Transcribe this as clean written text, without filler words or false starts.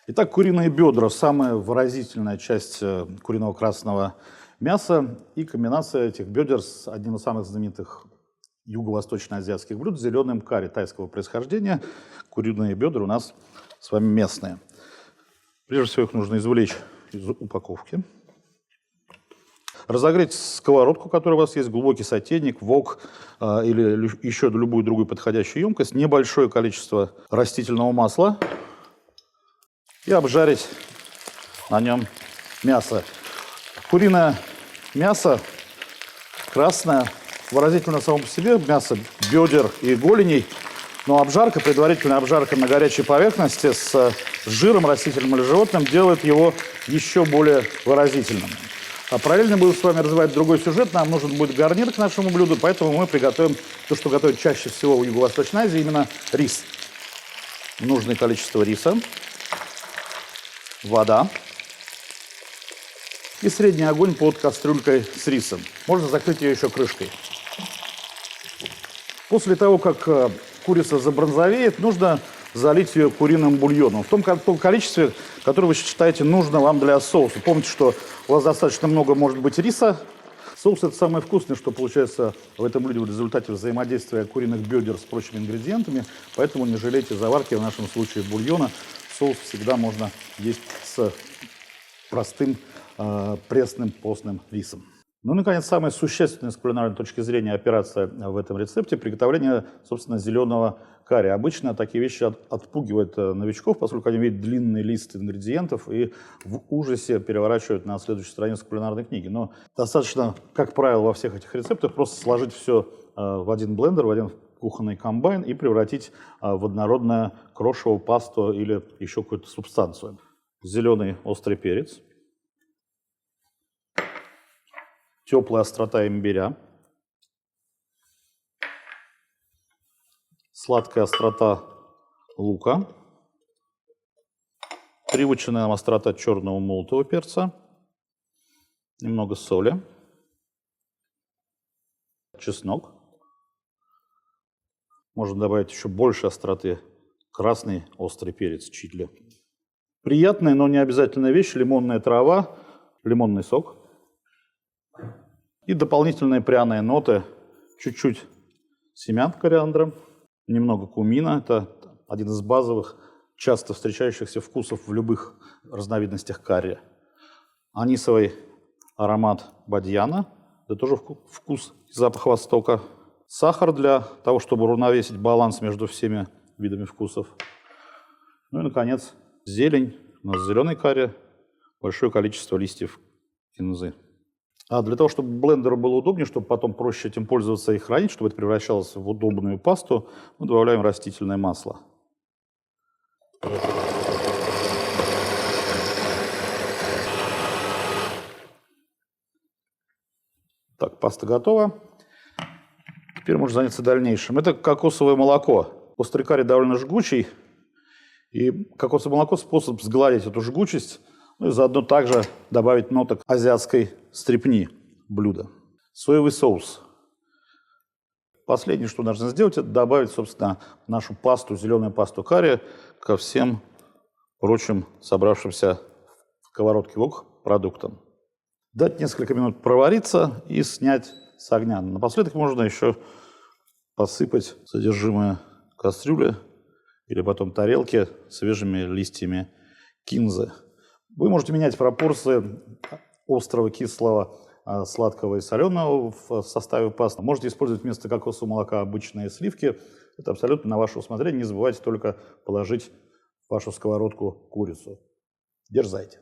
Итак, куриные бедра – самая выразительная часть куриного красного мяса. И комбинация этих бедер с одним из самых знаменитых юго-восточно-азиатских блюд – зеленым карри тайского происхождения. Куриные бедра у нас с вами местные. Прежде всего их нужно извлечь из упаковки. Разогреть сковородку, которая у вас есть, глубокий сотейник, вок или еще любую другую подходящую емкость, небольшое количество растительного масла и обжарить на нем мясо. Куриное мясо красное, выразительно само по себе, мясо бедер и голеней, но обжарка, предварительная обжарка на горячей поверхности с жиром растительным или животным делает его еще более выразительным. А параллельно будем с вами развивать другой сюжет. Нам нужен будет гарнир к нашему блюду, поэтому мы приготовим то, что готовят чаще всего в Юго-Восточной Азии, именно рис. Нужное количество риса, вода и средний огонь под кастрюлькой с рисом. Можно закрыть ее еще крышкой. После того, как курица забронзовеет, нужно залить ее куриным бульоном в том количестве, которое вы считаете нужно вам для соуса. Помните, что у вас достаточно много может быть риса. Соус – это самое вкусное, что получается в этом блюде в результате взаимодействия куриных бедер с прочими ингредиентами. Поэтому не жалейте заварки, в нашем случае бульона. Соус всегда можно есть с простым пресным постным рисом. Ну, наконец, самая существенная с кулинарной точки зрения операция в этом рецепте – приготовление, собственно, зеленого карри. Обычно такие вещи отпугивают новичков, поскольку они видят длинный лист ингредиентов и в ужасе переворачивают на следующую страницу кулинарной книги. Но достаточно, как правило, во всех этих рецептах просто сложить все в один блендер, в один кухонный комбайн и превратить в однородное крошево, пасту или еще какую-то субстанцию. Зеленый острый перец. Теплая острота имбиря, сладкая острота лука, привычная нам острота черного молотого перца, немного соли, чеснок. Можно добавить еще больше остроты, красный острый перец чили. Приятная, но не обязательная вещь – лимонная трава, лимонный сок. И дополнительные пряные ноты, чуть-чуть семян кориандра, немного кумина. Это один из базовых, часто встречающихся вкусов в любых разновидностях карри. Анисовый аромат бадьяна, это тоже вкус и запах Востока. Сахар для того, чтобы уравновесить баланс между всеми видами вкусов. Ну и, наконец, зелень. У нас зеленый карри, большое количество листьев кинзы. А для того, чтобы блендеру было удобнее, чтобы потом проще этим пользоваться и хранить, чтобы это превращалось в удобную пасту, мы добавляем растительное масло. Так, паста готова. Теперь можно заняться дальнейшим. Это кокосовое молоко. Острый карри довольно жгучий, и кокосовое молоко – способ сгладить эту жгучесть, ну и заодно также добавить ноток азиатской стрипни блюда. Соевый соус. Последнее, что нужно сделать, это добавить, собственно, нашу пасту, зеленую пасту карри ко всем прочим собравшимся в сковородке вок продуктам. Дать несколько минут провариться и снять с огня. Напоследок можно еще посыпать содержимое кастрюли или потом тарелки свежими листьями кинзы. Вы можете менять пропорции острого, кислого, сладкого и соленого в составе пасты. Можете использовать вместо кокосового молока обычные сливки. Это абсолютно на ваше усмотрение. Не забывайте только положить в вашу сковородку курицу. Дерзайте.